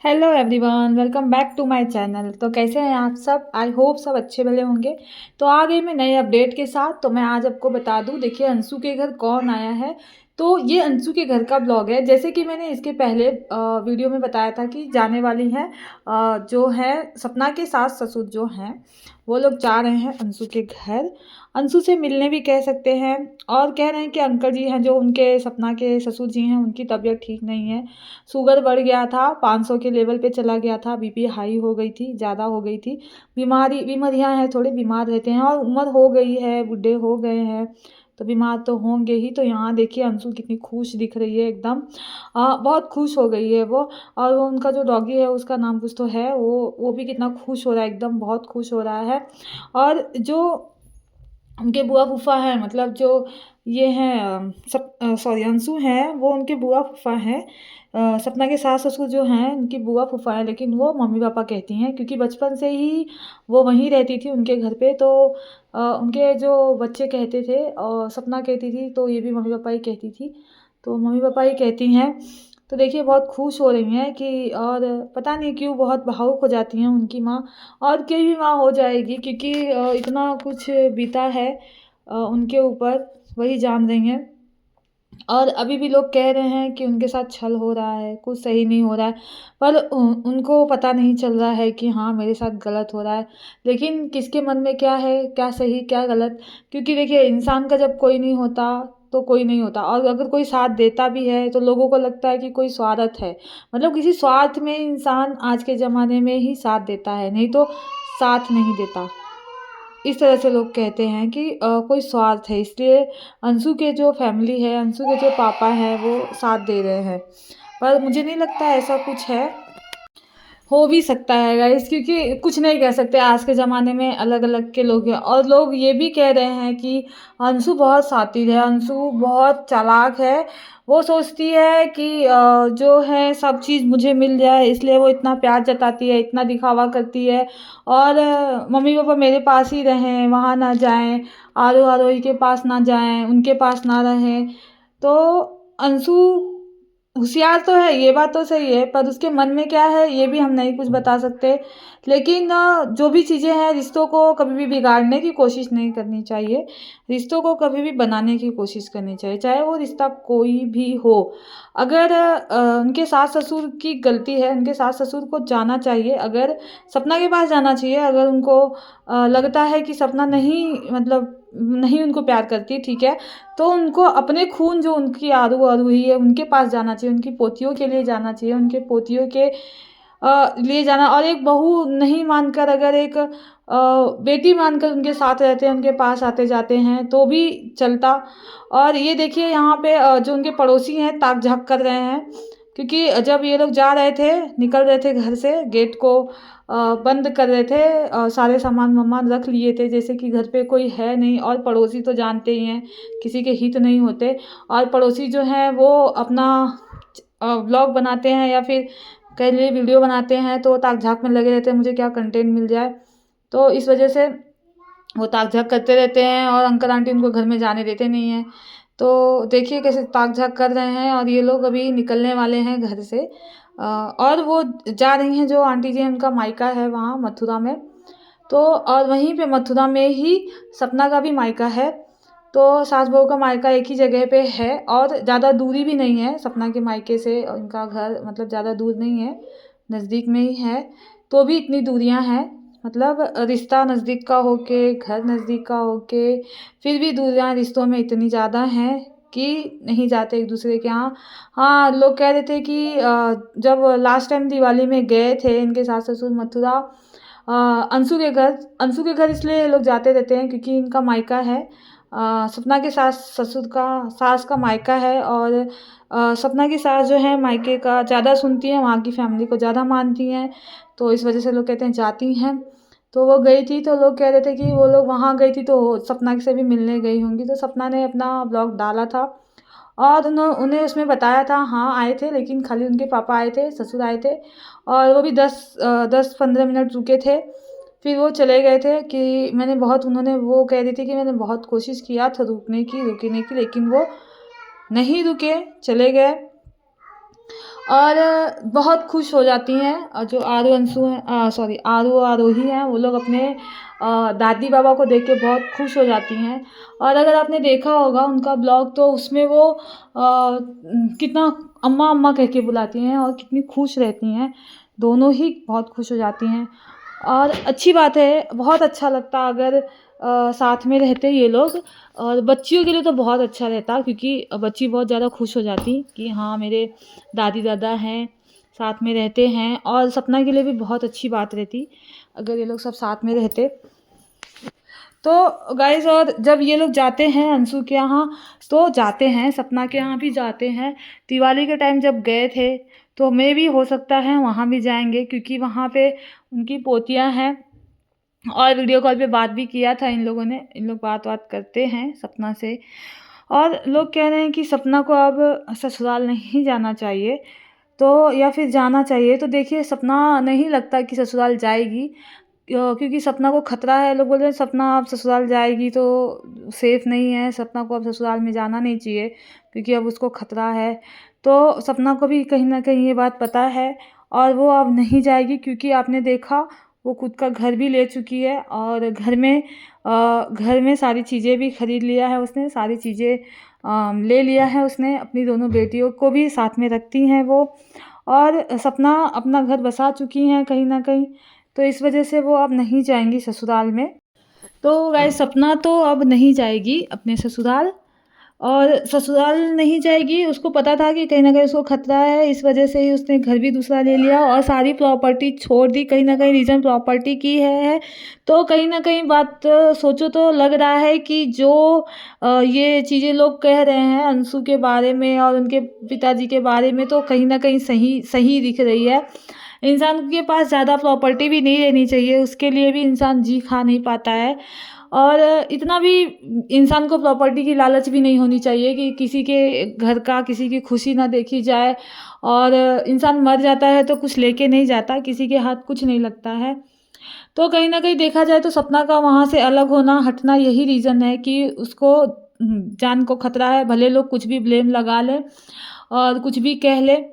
Hello everyone, welcome back to my channel. तो कैसे हैं आप सब? आई होप सब अच्छे भले होंगे। तो आ गई मैं नए अपडेट के साथ। तो मैं आज आपको बता दूं, देखिए अंशु के घर कौन आया है। तो ये अंशु के घर का ब्लॉग है। जैसे कि मैंने इसके पहले वीडियो में बताया था कि जाने वाली हैं जो है सपना के सास ससुर जो हैं वो लोग जा रहे हैं अंशु के घर। अंशु से मिलने भी कह सकते हैं। और कह रहे हैं कि अंकल जी हैं जो उनके सपना के ससुर जी हैं, उनकी तबीयत ठीक नहीं है। शुगर बढ़ गया था, 500 के लेवल पे चला गया था, बीपी हाई हो गई थी, ज़्यादा हो गई थी। बीमारियां हैं, थोड़े बीमार रहते हैं और उम्र हो गई है, बूढ़े हो गए हैं, तो बीमार तो होंगे ही। तो यहाँ देखिए अंशु कितनी खुश दिख रही है एकदम। बहुत खुश हो गई है वो। और वो उनका जो डॉगी है उसका नाम कुछ तो है, वो भी कितना खुश हो रहा है, एकदम बहुत खुश हो रहा है। और जो उनके बुआ फूफा हैं, मतलब जो ये हैं सब सॉरी अंशु हैं, वो उनके बुआ फूफा हैं। सपना के सास ससुर जो हैं उनकी बुआ फूफा है, लेकिन वो मम्मी पापा कहती हैं क्योंकि बचपन से ही वो वहीं रहती थी उनके घर पे। तो उनके जो बच्चे कहते थे और सपना कहती थी, तो ये भी मम्मी पापा ही कहती थी, तो मम्मी पापा ही कहती हैं। तो देखिए बहुत खुश हो रही हैं कि, और पता नहीं क्यों बहुत भावुक हो जाती हैं उनकी माँ। और कोई भी माँ हो जाएगी क्योंकि इतना कुछ बीता है उनके ऊपर, वही जान रही हैं। और अभी भी लोग कह रहे हैं कि उनके साथ छल हो रहा है, कुछ सही नहीं हो रहा है। पर उनको पता नहीं चल रहा है कि हाँ मेरे साथ गलत हो रहा है। लेकिन किसके मन में क्या है, क्या सही क्या गलत। क्योंकि देखिए इंसान का जब कोई नहीं होता तो कोई नहीं होता, और अगर कोई साथ देता भी है तो लोगों को लगता है कि कोई स्वार्थ है। मतलब किसी स्वार्थ में इंसान आज के ज़माने में ही साथ देता है, नहीं तो साथ नहीं देता। इस तरह से लोग कहते हैं कि कोई स्वार्थ है, इसलिए अंशु के जो फैमिली है, अंशु के जो पापा हैं वो साथ दे रहे हैं। पर मुझे नहीं लगता ऐसा कुछ है। हो भी सकता है गाइस, क्योंकि कुछ नहीं कह सकते, आज के ज़माने में अलग अलग के लोग हैं। और लोग ये भी कह रहे हैं कि अंशु बहुत शातिर है, अंशु बहुत चालाक है। वो सोचती है कि जो है सब चीज़ मुझे मिल जाए, इसलिए वो इतना प्यार जताती है, इतना दिखावा करती है। और मम्मी पापा मेरे पास ही रहें, वहाँ ना जाएं, आरो आरोही के पास ना जाएं, उनके पास ना रहें। तो अंशु होशियार तो है, ये बात तो सही है, पर उसके मन में क्या है ये भी हम नहीं कुछ बता सकते। लेकिन जो भी चीज़ें हैं, रिश्तों को कभी भी बिगाड़ने की कोशिश नहीं करनी चाहिए। रिश्तों को कभी भी बनाने की कोशिश करनी चाहिए, चाहे वो रिश्ता कोई भी हो। अगर उनके सास ससुर की गलती है, उनके सास ससुर को जाना चाहिए, अगर सपना के पास जाना चाहिए। अगर उनको लगता है कि सपना नहीं, मतलब नहीं उनको प्यार करती, ठीक है, तो उनको अपने खून जो उनकी आरू आरूही है उनके पास जाना चाहिए, उनकी पोतियों के लिए जाना चाहिए, उनके पोतियों के लिए जाना। और एक बहू नहीं मानकर, अगर एक बेटी मानकर उनके साथ रहते हैं, उनके पास आते जाते हैं तो भी चलता। और ये देखिए यहाँ पे जो उनके पड़ोसी हैं ताक झाँक कर रहे हैं, क्योंकि जब ये लोग जा रहे थे, निकल रहे थे घर से, गेट को बंद कर रहे थे, सारे सामान वामान रख लिए थे जैसे कि घर पे कोई है नहीं। और पड़ोसी तो जानते ही हैं, किसी के हित नहीं होते। और पड़ोसी जो हैं वो अपना व्लॉग बनाते हैं या फिर कह लिए वीडियो बनाते हैं, तो ताक झाँक में लगे रहते हैं, मुझे क्या कंटेंट मिल जाए। तो इस वजह से वो ताक झाँक करते रहते हैं, और अंकल आंटी उनको घर में जाने देते नहीं हैं। तो देखिए कैसे ताक झाँक कर रहे हैं। और ये लोग अभी निकलने वाले हैं घर से। और वो जा रही हैं, जो आंटी जी हैं उनका मायका है वहाँ मथुरा में। तो और वहीं पे मथुरा में ही सपना का भी मायका है। तो सास बहू का मायका एक ही जगह पे है, और ज़्यादा दूरी भी नहीं है सपना के मायके से उनका घर, मतलब ज़्यादा दूर नहीं है, नज़दीक में ही है। तो भी इतनी दूरियां हैं, मतलब रिश्ता नज़दीक का होके, घर नज़दीक का होके, फिर भी दूरियां रिश्तों में इतनी ज़्यादा हैं कि नहीं जाते एक दूसरे के यहाँ। हाँ, लोग कह रहे थे कि जब लास्ट टाइम दिवाली में गए थे इनके सास ससुर मथुरा, अंशु के घर इसलिए लोग जाते रहते हैं क्योंकि इनका मायका है। सपना के सास का मायका है। और सपना की सास जो है मायके का ज़्यादा सुनती हैं, वहाँ की फैमिली को ज़्यादा मानती हैं। तो इस वजह से लोग कहते हैं जाती हैं। तो वो गई थी, तो लोग कह रहे थे कि वो लोग वहाँ गई थी तो सपना से भी मिलने गई होंगी। तो सपना ने अपना ब्लॉग डाला था, और उन्हें उसमें बताया था, हाँ आए थे, लेकिन खाली उनके पापा आए थे, ससुर आए थे, और वो भी 10-15 मिनट रुके थे, फिर वो चले गए थे। कि उन्होंने, वो कह रही थी कि मैंने बहुत कोशिश किया था रुकने की, लेकिन वो नहीं रुके, चले गए। और बहुत खुश हो जाती हैं। और जो आरू अंशु हैं, सॉरी आरू और आरोही हैं, वो लोग अपने दादी बाबा को देख के बहुत खुश हो जाती हैं। और अगर आपने देखा होगा उनका ब्लॉग, तो उसमें वो कितना अम्मा अम्मा कह के बुलाती हैं और कितनी खुश रहती हैं। दोनों ही बहुत खुश हो जाती हैं और अच्छी बात है, बहुत अच्छा लगता अगर साथ में रहते ये लोग। और बच्चियों के लिए तो बहुत अच्छा रहता, क्योंकि बच्ची बहुत ज़्यादा खुश हो जाती कि हाँ मेरे दादी दादा हैं, साथ में रहते हैं। और सपना के लिए भी बहुत अच्छी बात रहती अगर ये लोग सब साथ में रहते। तो गाइस, और जब ये लोग जाते हैं अंशु के यहाँ, तो जाते हैं सपना के यहाँ भी जाते हैं। दिवाली के टाइम जब गए थे, तो मैं भी हो सकता है वहाँ भी जाएंगे, क्योंकि वहाँ पे उनकी पोतियाँ हैं। और वीडियो कॉल पे बात भी किया था इन लोगों ने, इन लोग बात करते हैं सपना से। और लोग कह रहे हैं कि सपना को अब ससुराल नहीं जाना चाहिए, तो या फिर जाना चाहिए। तो देखिए, सपना नहीं लगता कि ससुराल जाएगी, क्योंकि सपना को खतरा है। लोग बोल रहे हैं सपना अब ससुराल जाएगी तो सेफ़ नहीं है, सपना को अब ससुराल में जाना नहीं चाहिए, क्योंकि अब उसको खतरा है। तो सपना को भी कहीं ना कहीं ये बात पता है, और वो अब नहीं जाएगी, क्योंकि आपने देखा वो खुद का घर भी ले चुकी है। और घर में सारी चीज़ें भी खरीद लिया है उसने, सारी चीज़ें ले लिया है उसने। अपनी दोनों बेटियों को भी साथ में रखती हैं वो। और सपना अपना घर बसा चुकी हैं कहीं ना कहीं, तो इस वजह से वो अब नहीं जाएंगी ससुराल में। तो गाइस, सपना तो अब नहीं जाएगी अपने ससुराल। और ससुराल नहीं जाएगी, उसको पता था कि कहीं ना कहीं उसको खतरा है, इस वजह से ही उसने घर भी दूसरा ले लिया और सारी प्रॉपर्टी छोड़ दी। कहीं ना कहीं रीज़न प्रॉपर्टी की है। तो कहीं ना कहीं बात सोचो तो लग रहा है कि जो ये चीज़ें लोग कह रहे हैं अंशु के बारे में और उनके पिताजी के बारे में, तो कहीं ना कहीं सही सही दिख रही है। इंसान के पास ज़्यादा प्रॉपर्टी भी नहीं रहनी चाहिए, उसके लिए भी इंसान जी खा नहीं पाता है। और इतना भी इंसान को प्रॉपर्टी की लालच भी नहीं होनी चाहिए कि किसी के घर का किसी की खुशी ना देखी जाए। और इंसान मर जाता है तो कुछ लेके नहीं जाता, किसी के हाथ कुछ नहीं लगता है। तो कहीं ना कहीं देखा जाए तो सपना का वहाँ से अलग होना, हटना, यही रीज़न है कि उसको जान को खतरा है। भले लोग कुछ भी ब्लेम लगा लें और कुछ भी कह लें,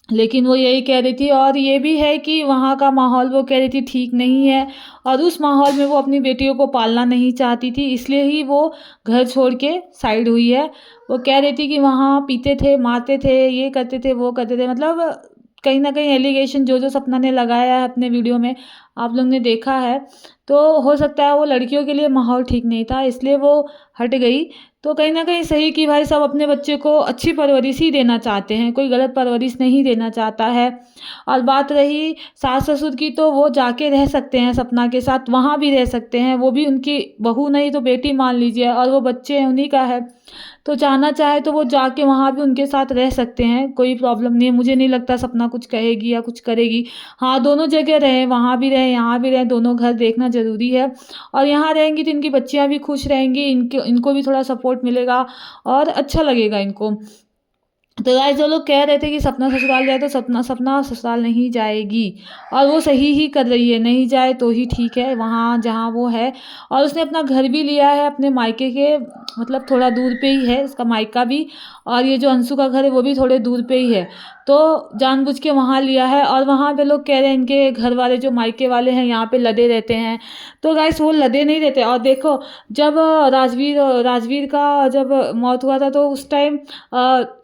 लेकिन वो यही कह रही थी। और ये भी है कि वहाँ का माहौल वो कह रही थी ठीक नहीं है, और उस माहौल में वो अपनी बेटियों को पालना नहीं चाहती थी, इसलिए ही वो घर छोड़ के साइड हुई है। वो कह रही थी कि वहाँ पीते थे, मारते थे, ये करते थे, वो करते थे। मतलब कहीं ना कहीं एलिगेशन जो जो सपना ने लगाया है अपने वीडियो में, आप लोग ने देखा है। तो हो सकता है वो लड़कियों के लिए माहौल ठीक नहीं था, इसलिए वो हट गई। तो कहीं ना कहीं सही कि भाई सब अपने बच्चे को अच्छी परवरिश ही देना चाहते हैं, कोई गलत परवरिश नहीं देना चाहता है। और बात रही सास ससुर की, तो वो जाके रह सकते हैं सपना के साथ, वहाँ भी रह सकते हैं। वो भी उनकी बहू नहीं तो बेटी मान लीजिए, और वो बच्चे हैं उन्हीं का है। तो जाना चाहे तो वो जाके वहाँ भी उनके साथ रह सकते हैं, कोई प्रॉब्लम नहीं है। मुझे नहीं लगता सपना कुछ कहेगी या कुछ करेगी। हाँ, दोनों जगह रहें, वहाँ भी रहें, यहाँ भी रहें, दोनों घर देखना ज़रूरी है। और यहाँ रहेंगी तो इनकी बच्चियाँ भी खुश रहेंगी, इनको भी थोड़ा सपोर्ट मिलेगा और अच्छा लगेगा इनको। तो गाइस, जो लोग कह रहे थे कि सपना ससुराल जाए, तो सपना सपना ससुराल नहीं जाएगी। और वो सही ही कर रही है, नहीं जाए तो ही ठीक है वहाँ जहाँ वो है। और उसने अपना घर भी लिया है अपने मायके के, मतलब थोड़ा दूर पे ही है उसका मायका भी। और ये जो अंशु का घर है वो भी थोड़े दूर पे ही है, तो जानबूझ के वहाँ लिया है। और वहाँ पे लोग कह रहे हैं इनके घर वाले जो मायके वाले हैं यहाँ पे लदे रहते हैं। तो गाइस, वो लदे नहीं रहते। और देखो, जब राजवीर का जब मौत हुआ था, तो उस टाइम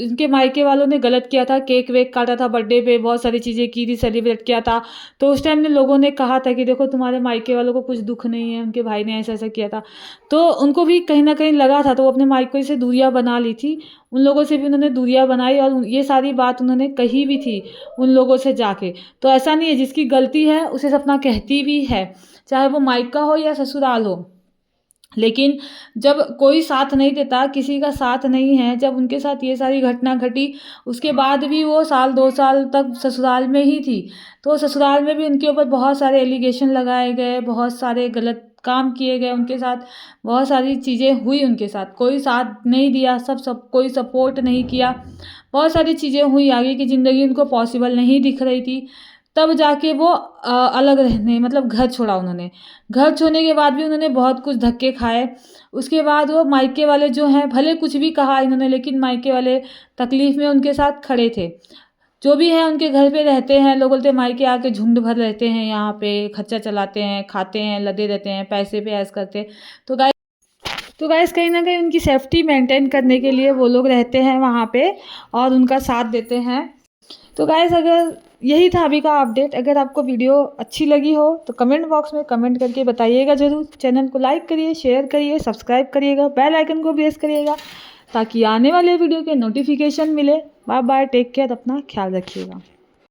इनके मायके वालों ने गलत किया था, केक वेक काटा था, बर्थडे पे बहुत सारी चीज़ें की थी, सेलिब्रेट किया था। तो उस टाइम ने लोगों ने कहा था कि देखो तुम्हारे मायके वालों को कुछ दुख नहीं है, उनके भाई ने ऐसा ऐसा किया था। तो उनको भी कहीं ना कहीं लगा था, तो वो अपने मायके से दूरियां बना ली थी। उन लोगों से भी उन्होंने दूरियां बनाई, और ये सारी बात उन्होंने कही भी थी उन लोगों से जाके। तो ऐसा नहीं है, जिसकी गलती है उसे सपना कहती भी है, चाहे वो मायका हो या ससुराल हो। लेकिन जब कोई साथ नहीं देता, किसी का साथ नहीं है, जब उनके साथ ये सारी घटना घटी, उसके बाद भी वो साल 2 साल तक ससुराल में ही थी। तो ससुराल में भी उनके ऊपर बहुत सारे एलिगेशन लगाए गए, बहुत सारे गलत काम किए गए उनके साथ, बहुत सारी चीज़ें हुई उनके साथ। कोई साथ नहीं दिया, सब कोई सपोर्ट नहीं किया, बहुत सारी चीज़ें हुई। आगे की ज़िंदगी उनको पॉसिबल नहीं दिख रही थी। तब जाके वो अलग रहने, मतलब घर छोड़ा उन्होंने। घर छोड़ने के बाद भी उन्होंने बहुत कुछ धक्के खाए। उसके बाद वो मायके वाले जो हैं, भले कुछ भी कहा इन्होंने, लेकिन मायके वाले तकलीफ़ में उनके साथ खड़े थे। जो भी है उनके घर पे रहते हैं। लोग बोलते हैं मायके आके झुंड भर रहते हैं यहाँ पे, खच्चर चलाते हैं, खाते हैं, लदे रहते हैं, पैसे पे ऐश करते हैं। तो गाइस कहीं ना कहीं उनकी सेफ्टी मेंटेन करने के लिए वो लोग रहते हैं वहाँ पे और उनका साथ देते हैं। तो गाइस अगर यही था अभी का अपडेट। अगर आपको वीडियो अच्छी लगी हो तो कमेंट बॉक्स में कमेंट करके बताइएगा ज़रूर। चैनल को लाइक करिए, शेयर करिए, सब्सक्राइब करिएगा, बेल आइकन को प्रेस करिएगा ताकि आने वाले वीडियो के नोटिफिकेशन मिले। बाय बाय, टेक केयर, अपना ख्याल रखिएगा।